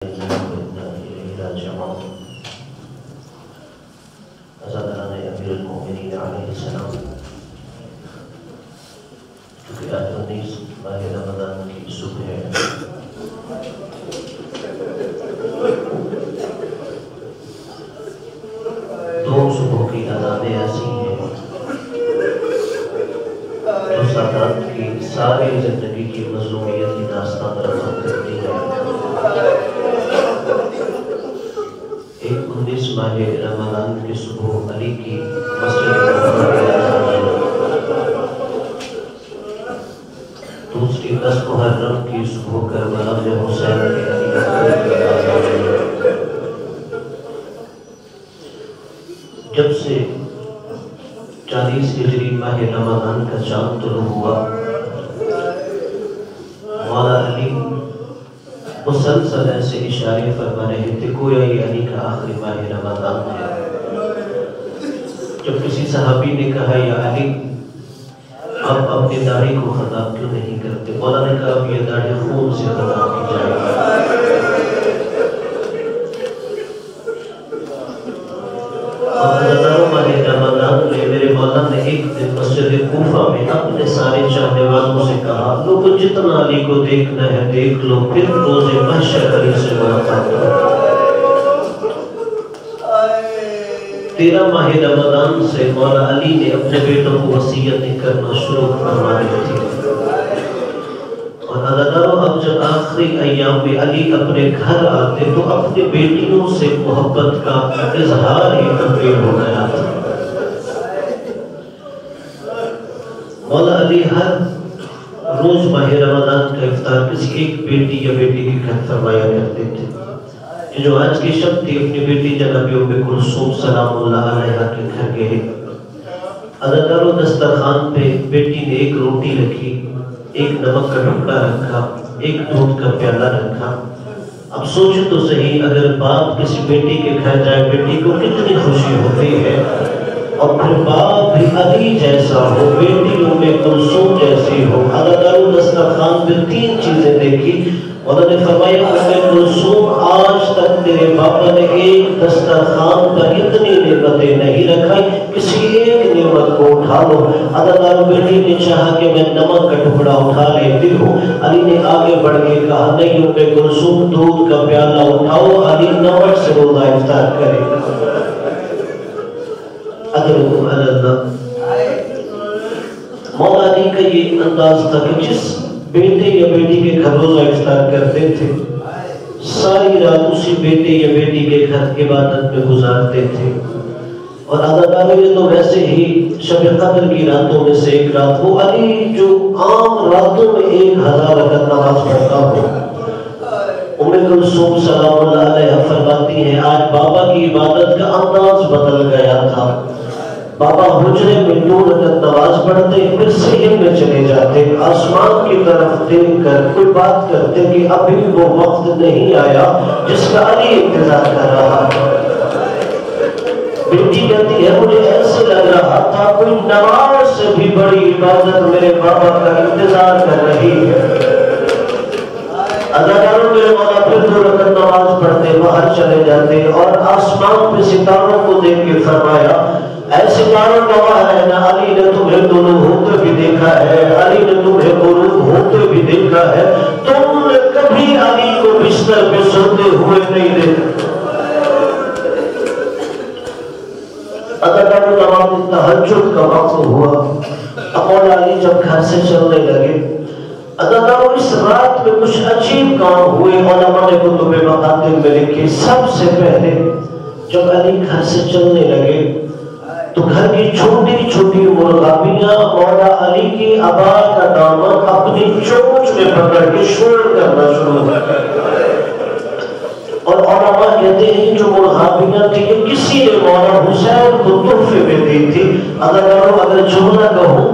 حضرت امیر المؤمنین علیہ السلام کیونکہ آج 19 ماہ رمضان کی صبح ہے، دو صبح کی اذانیں ایسی ہیں جو سادات کی ساری زندگی کی مظلومیت کی داستان رقم کرتی ہے۔ ایک 19 ماہ رمضان کی صبح علی کی مسجد دوسری 10 محرم کی صبح کربلا میں حسین کے علی جب سے 40 ہجری ماہ رمضان کا چاند طلوع ہوا، مولا علی مسلسل ایسے اشارے فرما رہے تھے گویا یہ علی کا آخری ماہ رمضان ہے۔ جب کسی صحابی نے کہا یا علی آپ اپنی داڑھی کو خطاب کیوں نہیں کرتے، مولا نے کہا اب یہ داڑھی خون سے خطاب کی جائے اور ہزاروں ماہ رمضان میں میرے مولا نے ایک دن مسجد کوفہ میں اپنے سارے چاہنے والوں سے کہا لوگوں جتنا علی کو دیکھنا ہے دیکھ لو، پھر روز محشر علی سے ملاقات ہو۔ 13 ماہ رمضان سے مولا علی نے اپنے بیٹوں کو وصیتیں کرنا شروع فرما دی تھی، اور عزیزانو اب جب آخری ایام میں علی اپنے گھر آتے تو اپنے بیٹیوں سے محبت کا اظہار ہی تبدیل ہو گیا تھا۔ مولا علی ہر روز ماہ رمضان کا افطار کسی ایک بیٹی یا بیٹی کے گھر فرمایا کرتے تھے۔ یہ جو آج کی شب تھی اپنی بیٹی جناب ام کلثوم سلام اللہ علیہا کے گھر گئے، عزیزانو دسترخوان پہ بیٹی نے ایک روٹی رکھی، ایک نمک کا ٹکڑا رکھا، ایک دودھ کا پیالہ رکھا۔ اب سوچو تو صحیح اگر باپ کسی بیٹی کے گھر جائے بیٹی کو کتنی خوشی ہوتی ہے، اور پھر باپ بھی علی جیسا ہو، بیٹی ام کلثوم جیسی ہو۔ عزیزانو دسترخوان پہ 3 چیزیں دیکھی، انہوں نے فرمایا ام کلثوم آج تک تیرے باپا نے ایک دسترخوان پر اتنی نعمتیں نہیں رکھائی، کسی ایک نعمت کو اٹھا لو۔ عزیزانو بیٹی نے چاہا کہ میں نمک کا ٹکڑا اٹھا لیتی ہوں، علی نے آگے بڑھ کے کہا نہیں ام کلثوم دودھ کا پیالہ اٹھاؤ، علی نمک سے روزہ افطار کرے۔ ادرکم اللہ، مولا علی کا یہ انداز تھا کہ جس بیٹے یا بیٹی کے گھر روزہ افطار کرتے تھے ساری رات اسی بیٹے یا بیٹی کے گھر عبادت میں گزارتے تھے۔ اور عزیزانو یہ تو ویسے ہی شب قدر کی راتوں میں سے ایک رات، وہ علی جو عام راتوں میں 1000 رکعت نماز پڑھتا ہو۔ ام کلثوم سلام اللہ علیہا فرماتی ہیں آج بابا کی عبادت کا انداز بدل گیا تھا، بابا حجرے میں 2 رکعت نماز پڑھتے پھر صحن میں چلے جاتے، آسمان کی طرف دیکھ کر کوئی بات کرتے کہ ابھی وہ وقت نہیں آیا جس کا علی انتظار کر رہا ہے۔ بیٹی کہتی ہے مجھے ایسے لگ رہا تھا کوئی نماز سے بھی بڑی عبادت میرے بابا کا انتظار کر رہی ہے۔ عزیزانو میرے مولا پھر 2 رکعت نماز پڑھتے باہر چلے جاتے اور آسمان پہ ستاروں کو دیکھ کے فرمایا اے ستاروں گواہ ہے نہ علی نے تمہیں دونوں ہوتے بھی دیکھا ہے، علی نے تمہیں غروب ہوتے بھی دیکھا ہے، تم نے کبھی علی کو بستر پہ سوتے ہوئے نہیں دیکھا۔ عزیزانو نماز تہجد کا وقت ہوا، مولا علی جب گھر سے چلنے لگے، عزیزانو اس رات میں کچھ عجیب کام ہوئے، علماء نے کتب مقاتل میں لکھے۔ سب سے پہلے جب علی گھر سے چلنے لگے تو گھر کی چھوٹی چھوٹی مرغابیاں مولا علی کی عبا کا دامن اپنی چونچ میں پکڑ کے شور کرنا شروع ہو گئے، اور علماء کہتے ہیں جو مرغابیاں تھی یہ کسی نے مولا حسین کو تحفے میں دی تھی۔ اگر جملہ کہوں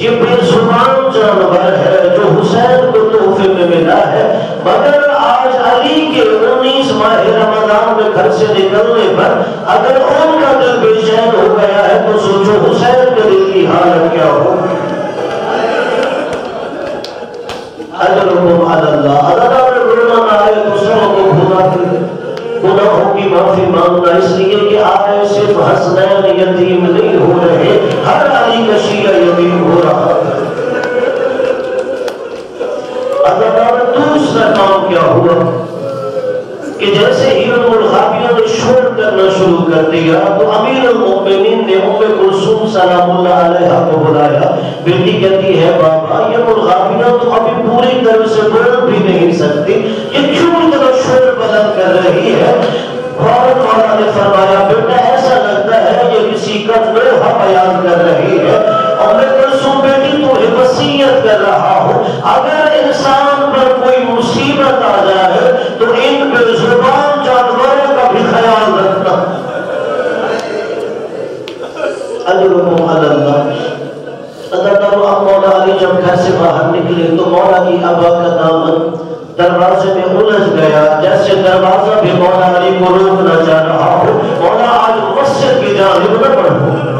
یہ بے زبان جانور ہے جو حسین کو تحفے میں ملا ہے، مگر آج علی کے 19 ماہ رمضان میں گھر سے نکلنے پر اگر ان کا دل بے چین ہو گیا ہے تو سوچو حسین کے دل کی حالت کیا ہوگی۔ اجرکم علی اللہ، اگر آپ نے بولنا نہ آئے دوسروں کو بھولا گناہوں کی معافی مانگنا، اس لیے کہ آئے صرف حسنین یتیم نہیں ہو رہے، ہر علی کا شیعہ یتیم ہو رہا ہے۔ دوسرا کام کیا ہوا کہ جیسے ہی الغابیہ نے شور کرنا شروع کر دیا تو امیر المؤمنین نے ام کلثوم سلام اللہ علیہا کو بلایا۔ بیٹی کہتی ہے بابا یہ الغابیہ تو ابھی پوری طرح سے بول بھی نہیں سکتی، یہ کیوں اتنا شور بلند کر رہی ہے؟ فوراً مولا نے فرمایا بیٹا ایسا لگتا ہے یہ کسی کا نوحہ بیان کر رہی ہے۔ ام کلثوم بیٹی تو وصیت کر رہا ہو اگر انسان پر کوئی مصیبت آ جائے تو ان بے زبان جانوروں کا بھی خیال رکھنا۔ اجرکم علی اللہ۔ اگر مولا علی جب گھر سے باہر نکلے تو مولا کی ابا کا دامن دروازے میں الجھ گیا، جیسے دروازہ بھی مولا علی کو روکنا چاہ رہا ہو، مولا آج مسجد کی جانب نہ بڑھو۔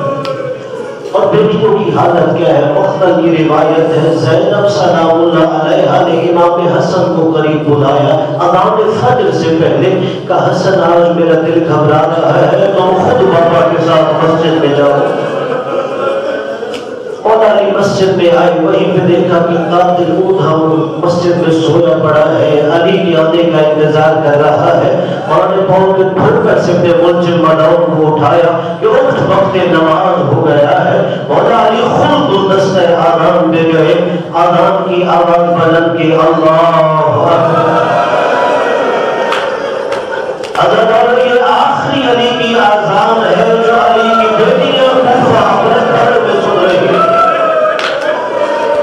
اور بیٹیوں کی حالت کیا ہے؟ مختل کی روایت ہے زینب سلام اللہ علیہا نے امام حسن کو قریب بلایا اذان فجر سے پہلے، کہا حسن آج میرا دل گھبرا رہا ہے، تم خود بابا کے ساتھ مسجد میں جاؤ۔ مولا علی مسجد میں آئے، وہیں پہ دیکھا کہ قاتل اونھا مسجد میں سویا پڑا ہے، علی کی آنے کا انتظار کر رہا ہے۔ مولا نے پاؤں کے پھر کر سے اپنے ملزم مدعون کو اٹھایا کہ اٹھ وقت نماز ہو گیا ہے۔ مولا علی خود گلدستہ آذان دے گئے، آذان کی آواز بلند کی اللہ اکبر۔ حضرت یہ آخری علی کی آذان ہے جو علی کی بیٹیاں کوفہ اپنے گھر میں سن رہی ہیں۔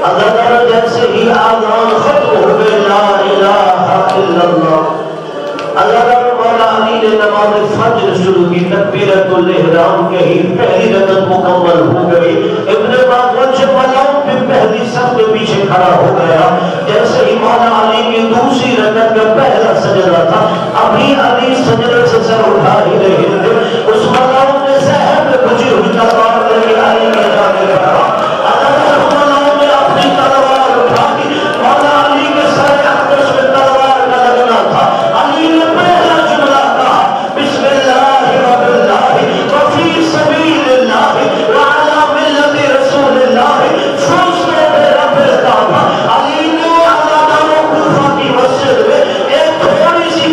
حضرت جیسے ہی آذان ختم ہو گئے لا الہ الا اللہ، حضرت مولا علی نے نماز فجر شروع کی، تکبیرۃ الاحرام کہی، پہلی رکعت مکمل ہو گئی۔ ابن باغوچ ملعون بھی پہلی صف کے پیچھے کھڑا ہو گیا۔ جیسے ہی مولا علی کی دوسری رکعت کا پہلا سجدہ تھا، ابھی علی سجدے سے سر اٹھا ہی رہے تھے، اس ملعون نے صحن میں کھچی ہوئی تلوار لے کے علی کے جانے لگا۔ حضرت ملعون نے اپنی تلوار اٹھا دی، مولا علی کے سر اقدس میں تلوار کا لگنا تھا۔ علی نے پہلا جملہ کہا بسم اللہ وباللہ وفی سبیل اللہ وعلی ملت رسول اللہ فوزنا برب الکعبہ۔ علی نے علامہ کوفہ کی مسجد میں ایک تھوڑی سی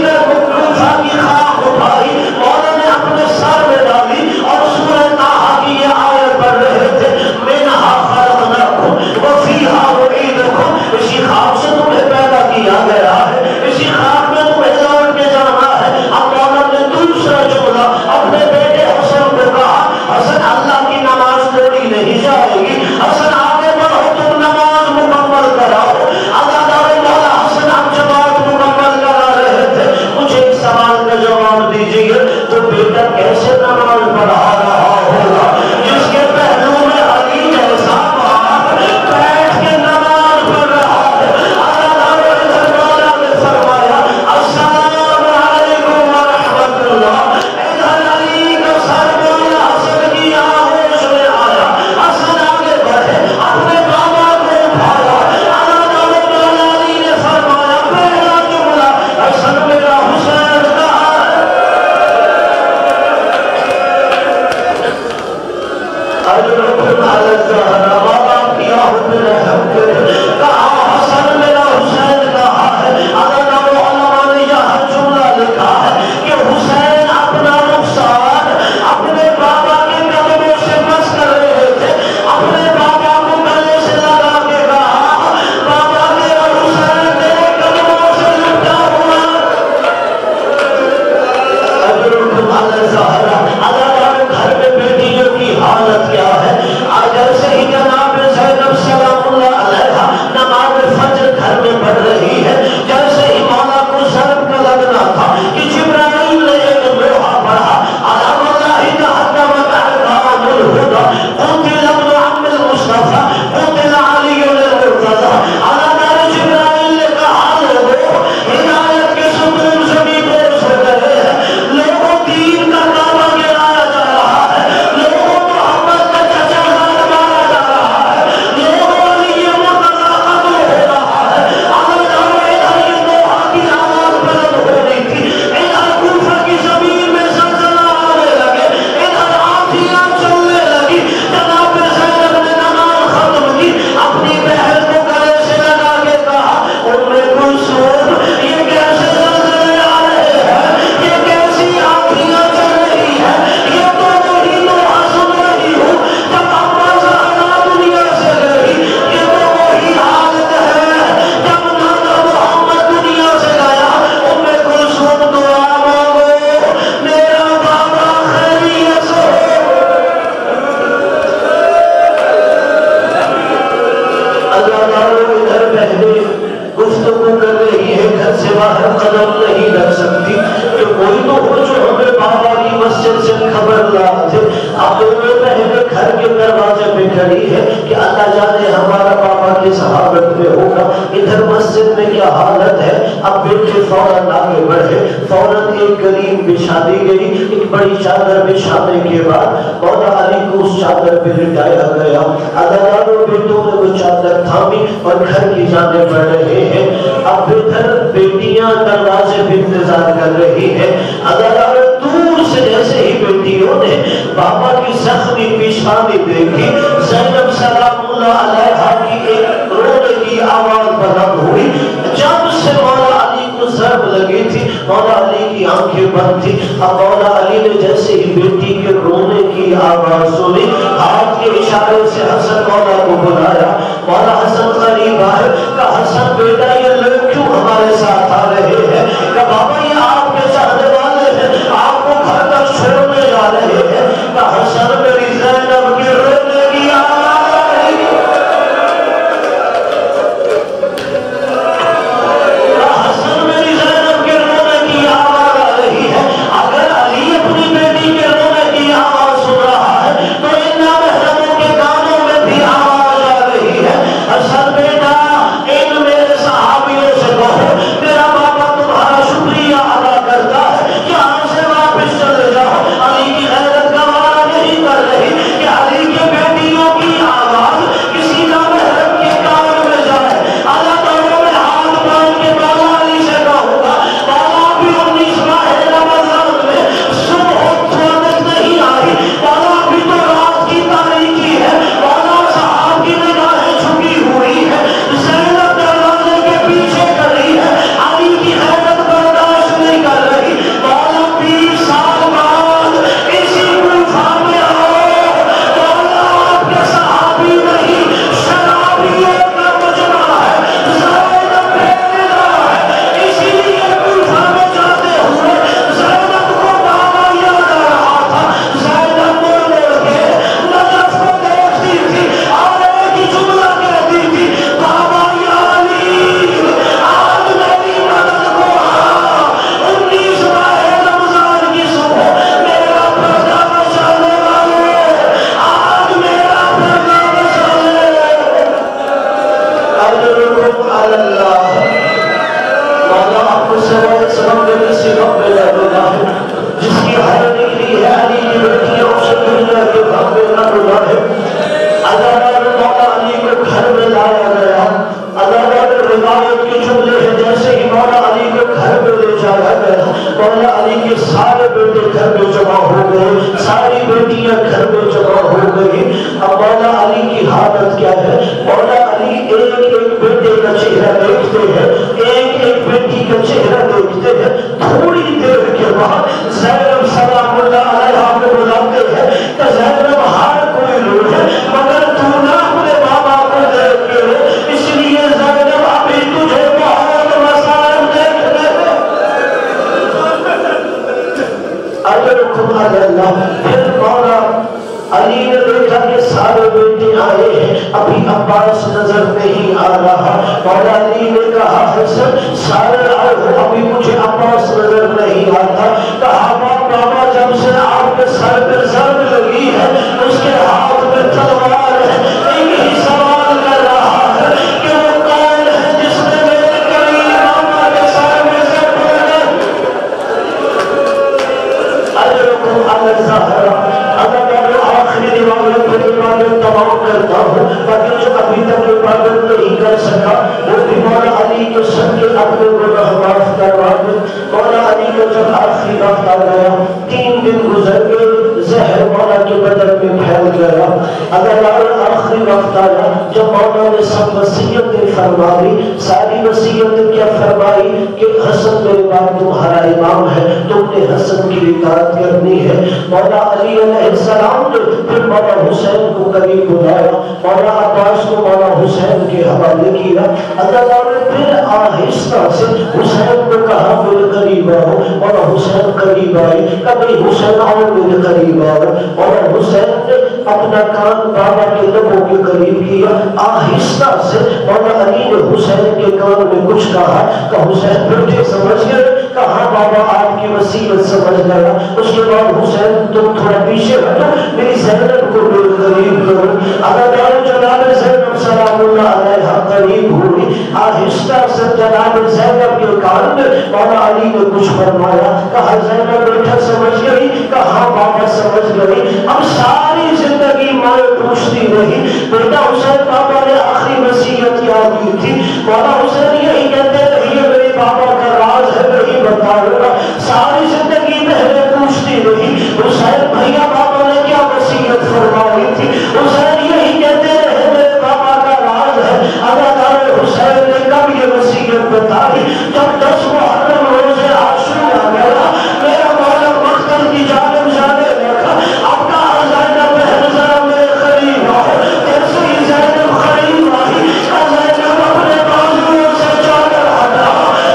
کیا حالت ہے. اب بیٹے فوراً آگے بڑھے, فوراً ایک غریب بچھا دی گئی, ایک بڑی چادر بچھانے کے بعد مولا علی کو اس چادر پہ لٹایا گیا. عزیزانو بیٹوں نے وہ چادر تھامی اور گھر کی جانب بڑھ رہے ہیں. اب ادھر بیٹیاں دروازے پہ انتظار کر رہی ہیں. عزیزانو دور سے جیسے ہی بیٹیوں نے بابا کی زخمی پیشانی دیکھی, زینب سلام اللہ علیہا کی ایک رونے کی آواز بلند ہوئی. جب سے مولا علی کو ضرب لگی تھی, مولا علی کی آنکھیں بند تھی. اب مولا علی نے جیسے ہی بیٹی کے رونے کی آواز سنی, ہاتھ کے اشارے سے حسن مولا کو بلایا. مولا حسن قریب آئے, کہ حسن بیٹا یہ لوگ کیوں ہمارے ساتھ آ رہے ہیں؟ کہ بابا یہ آپ کے چاہنے والے ہیں, آپ کو گھر تک چھوڑنے جا رہے ہیں. کہ حسن میری زینب کے رونے کی آواز آئی. کہ حسن میری زینب کے رونے کی آواز آ رہی ہے. اگر علی اپنی بیٹی کے رونے کی آواز سن رہا ہے تو ان نامحرموں کے کانوں میں بھی آواز آ رہی ہے. حسن بیٹا ان میرے صحابیوں سے کہو میرا بابا تمہارا شکریہ ادا کرتا ہے, یہاں سے واپس چلے جاؤ. علی کی غیرت گوارا نہیں کر رہی کہ علی کے بیٹیوں کی آواز کسی نامحرم کے کان میں جائے. اللہ تعالیٰ میں ہاتھ باندھ کے مولا علی سے کہوں گا, مولا بھی 19 ماہ رمضان میں صبح سوادت نہیں آئی, مولا بھی تو رات کی تاریکی ہے, مولا صاحب کی نگاہیں جھکی ہوئی ہے, زینب دروازے کے پیچھے کھڑی ہے, علی کی غیرت برداشت نہیں کر رہی. مولا 20 سال بعد اسی کوفہ میں آؤ, مولا آپ کے صحابی نہیں شرابیوں کا مجمع ہے, زینب بیوہ ہے, اسی لیے کوفہ میں جاتے ہوئے زینب کو بابا یاد آ رہا تھا. زینب مڑ مڑ کے نجف کو دیکھتی تھی اور ایک ہی جملہ کہتی تھی, بابا یا علی آج میری مدد کو آ. 19 ماہ رمضان کی صبح میرا پردہ بچانے والے, آج میرا پردہ بچانے. اجرکم علی اللہ. مولا آپ کو سوائے سبب میں کسی وقت میں لے لینا ہے, جس کی ہر نکلی ہے علی کی بیٹیوں سے دنیا کے بھاگ میں نہ ڈولا ہے. عزیزان مولا علی کو گھر میں لایا گیا. عزیزان روایت کے جملے ہیں جیسے ہی مولا علی کو گھر میں لے جایا گیا, مولا علی کے سارے بیٹے گھر میں جمع ہو گئے, ساری بیٹیاں گھر میں جمع ہو گئی. اب مولا علی کی حالت کیا ہے؟ مولا علی ایک ایک بیٹے کا چہرہ دیکھتے ہیں, ایک ایک بیٹی کا چہرہ دیکھتے ہیں. تھوڑی دیر کے بعد زینب سلام اللہ علیہا کو بلاتے ہیں کہ زینب ہر کوئی روح ہے مگر تو نہ اپنے بابا کو دیکھ کے رو, اس لیے زینب ابھی تجھے بہت مسائل دیکھنے ہیں. اجرکم علی اللہ. پھر مولا علی نے دیکھا کہ سارے بیٹے آئے ہیں, ابھی عباس نظر نہیں آ رہا. مولا علی نے کہا حسن سارے آئے ہو, ابھی مجھے عباس نظر نہیں آتا. کہا بابا جب سے آپ کے سر پہ ضرب لگی ہے اس کے ہاتھ میں تلوار ہے, ایک ہی سوال کر رہا ہے کہ وہ کون ہے جس نے میرے کریم بابا کے سر میں ضرب لگی. اجرکم علی الزہرا. اگر آخری روایت پر عبادت تمام کرتا ہوں, تاکہ جو ابھی تک عبادت نہیں کر سکا وہ بھی مولا علی کے سب کے اپنے گناہ معاف کروا دے. مولا علی کا جب آخری وقت آ گیا, 3 دن گزر گئے, زہر مولا کے بدن میں پھیل گیا. اگر آخری وقت آیا جب مولا نے سب وصیتیں فرمائی, ساری وصیتیں کیا فرمائی کہ حسن میرے بعد تمہارا امام ہے, تم نے حسن کی اطاعت کرنی ہے. مولا علی علیہ السلام نے پھر مولا حسین کو قریب بلایا, مولا عباس کو مولا حسین کے حوالے کیا. اللہ نے پھر آہستہ سے حسین کو کہا میرے قریب آؤ. مولا حسین قریب آئے, کبھی حسین آؤ میرے قریب آؤ. مولا حسین نے اپنا کان بابا کے لبوں کے قریب کیا. آہستہ سے مولا علی نے حسین کے کان میں کچھ کہا کہ حسین بیٹے سمجھ گئے, کہا بابا آپ کی وصیت سمجھ گیا. اس کے بعد حسین تم تھوڑا پیچھے ہٹو, میری زینب کو میرے قریب کرو. اگر جلال زینب سلام اللہ علیہا قریب ہوئی. آہستہ سے جناب زینب کے کان میں مولا علی نے کچھ فرمایا. کہا زینب بیٹا سمجھ گئی؟ کہا بابا سمجھ گئی. اب ساری زندگی ماں پوچھتی رہی بیٹا حسین بابا نے آخری وصیت کیا کی تھی؟ مولا حسین یہی کہتے رہیے میرے بابا کا راز ہے نہیں بتاؤں گا. ساری زندگی بہنیں پوچھتی رہی حسین بھیا بابا نے کیا وصیت فرمائی تھی؟ حسین یہی کہتے رہے میرے بابا کا راز ہے. اداکار حسین نے کب یہ وصیت بتائی؟ جب 10 محرم روز عاشور آ گیا میرا مولا مقتل کی جانب جانے لگا. اب کہا زینب بہن ذرا میرے قریب آؤ. جیسے ہی زینب قریب آئی زینب اپنے بازوؤں سے چادر ہٹا.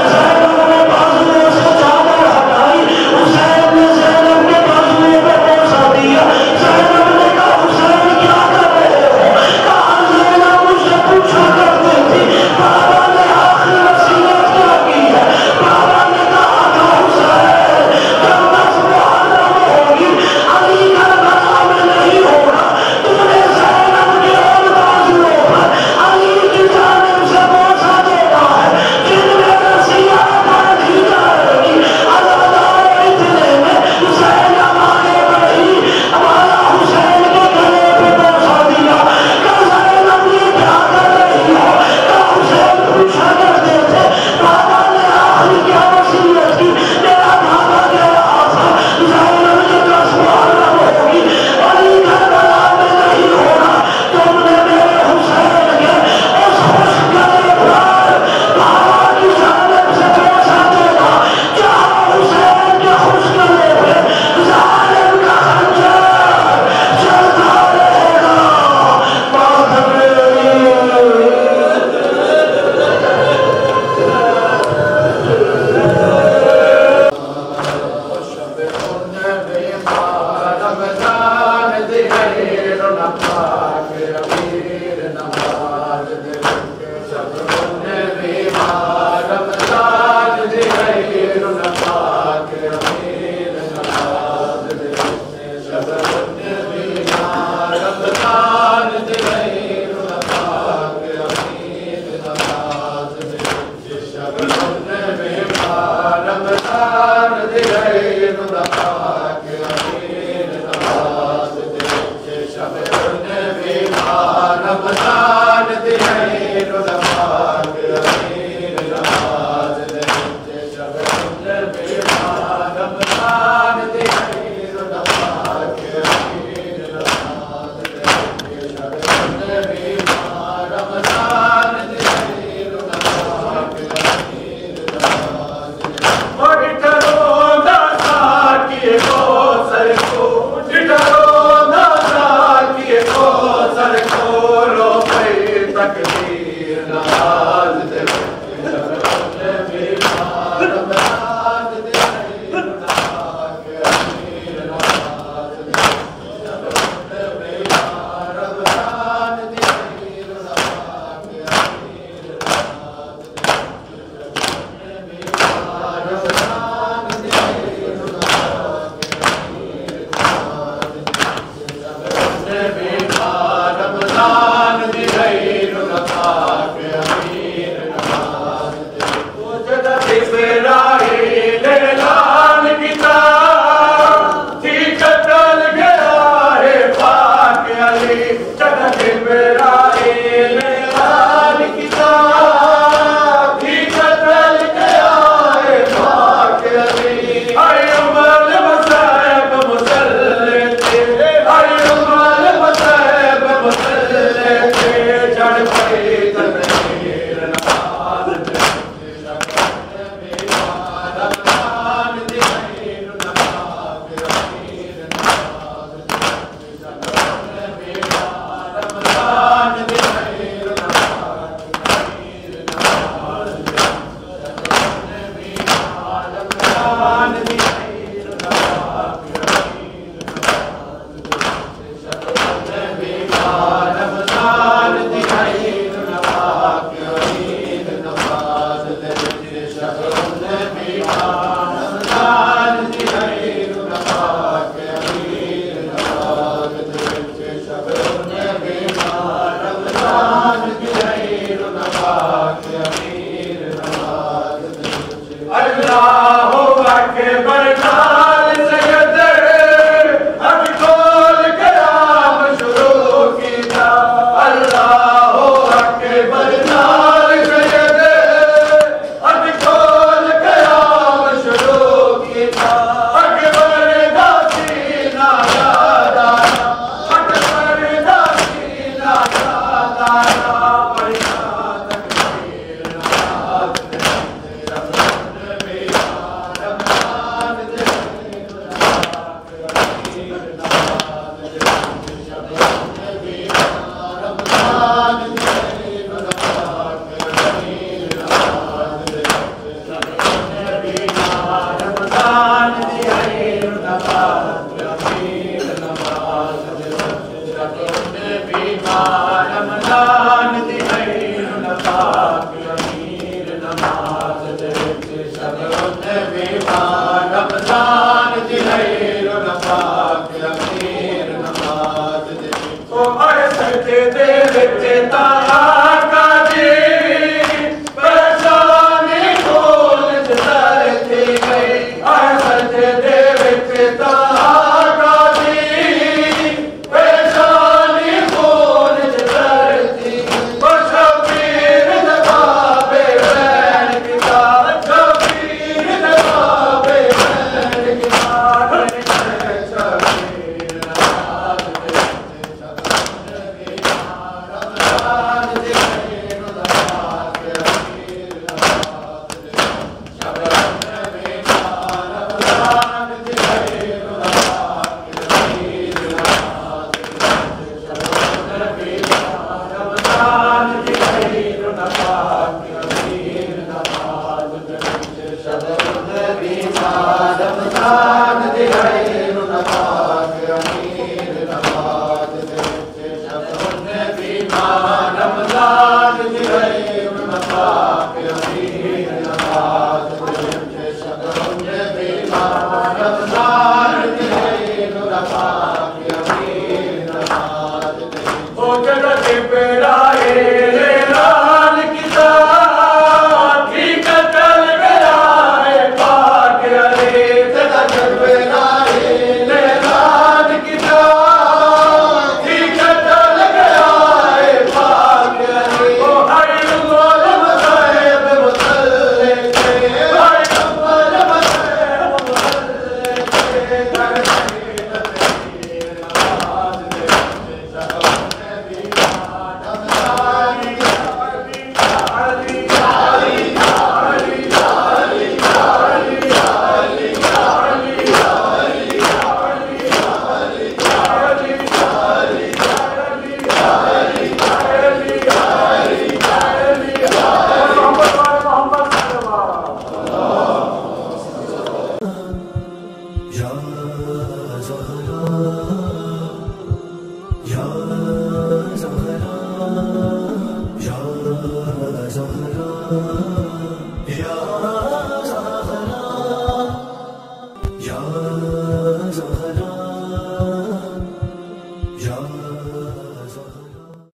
زینب نے بازوؤں سے چادر ہٹائی. حسین نے زینب کے بازوؤں پہ بوسہ دیا. زینب نے کہا حسین کیا کر رہے ہو؟ کہا زینب مجھے پوچھا کرتی تھی بابا نے آخری وصیت کیا کی ہے؟ بابا نے کہا تھا حسین جب 10 محرم ہوگی علی کربلا میں نہیں ہوگا. تم نے زینب کے ان بازوؤں پر علی کی جانب سے بوسہ دینا ہے جن میں رسیاں باندھی جائے گی. عزادار اتنے میں زینب آگے بڑھی ہمارا حسین کے گلے پہ بوسہ دیا. کہ زینب یہ کیا کر رہی ہو؟ کہ حسین پوچھا کرتے تھے بابا نے آخری کیا وصیت کی؟ میرا بابا کہہ رہا تھا زینب کے 10 محرم ہوگی علی کربلا میں نہیں ہوگا. تم نے میرے حسین کے اس خوش گلے پر بابا کی جانب سے بوسہ دینا. جہاں حسین کے خوش گلے پہ ظالم کا خنجر چلتا رہے گا. ماتم سر کو رو پہ Ramadan